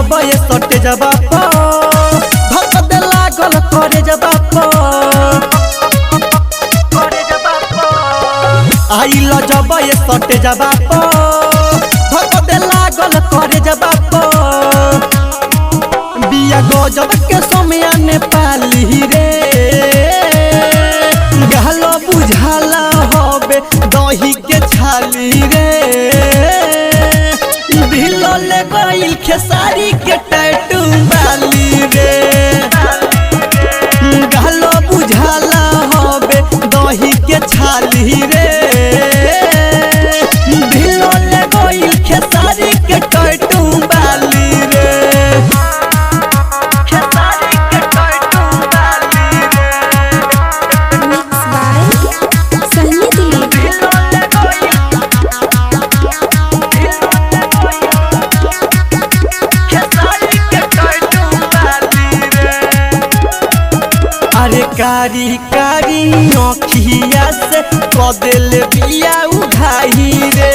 जब ये सटे जबा धक दे लागल करे जबा आइल जब ये सटे जबा धक दे लागल करे जबा बिया गजब के समय नेपाली रे गहलो बुझाला होबे दही के छाली रे ढिलो ले गइल खेसारी के टैटू बाली रे गहलो बुझाला होबे दही के छाली रे ढिलो ले गइल खेसारी के टैटू बाली रे अरे कारी कारी अखिया से कदेल बिया उठाई रे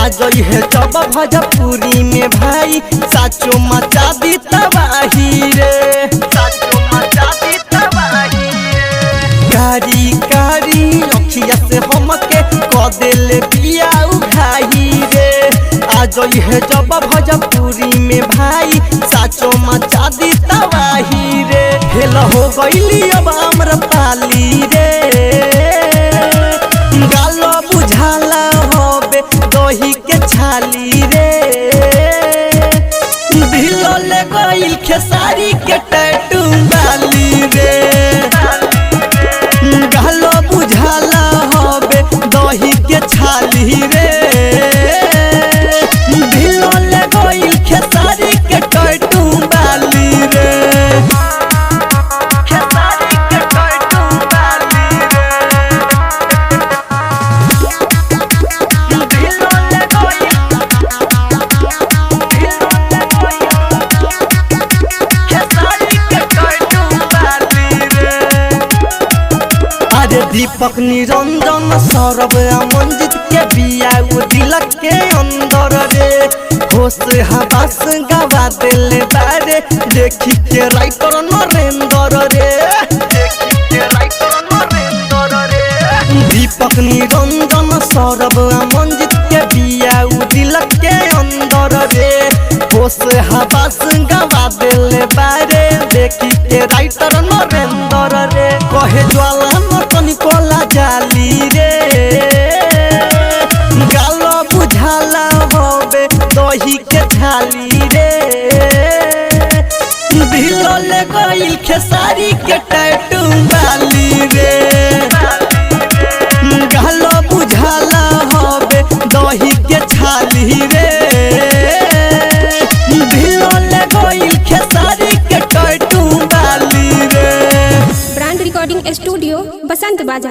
आज है जब भोजपुरी में भाई साचो मचा दी तबाही रे साचो मचा दी तबाही कारी कारी अखिया से हमके कदेल बिया उठाई रे आज है जब भोजपुरी में भाई साचो मचा दी तबाही रे फेल हो गइली अब आम्रपाली रे गालो बुझाला होबे दही के छाली रे ढिलो ले गइल खेसारी के टैटू बाली रे गालो बुझाला होबे दही के छाली रे ढिलो ले गइल खेसारी के टैटू बाली रे दीपक निरंजन सौरभ मंजित के बिया दिलक के अंदर रे होश हवास गवा दिले बारे देखी के राइटर नरेंद्र रे दीपक निरंजन सौरभ मंजित के बिया दिलक के अंदर रे होश हवास गवा दिले बारे देखी के राइटर नरेंद्र रे कहे ज्वाला कोला जाली रे गालो बुझाला होबे दही के छाली रे ढिलो ले गइल खेसारी के टैटू बाली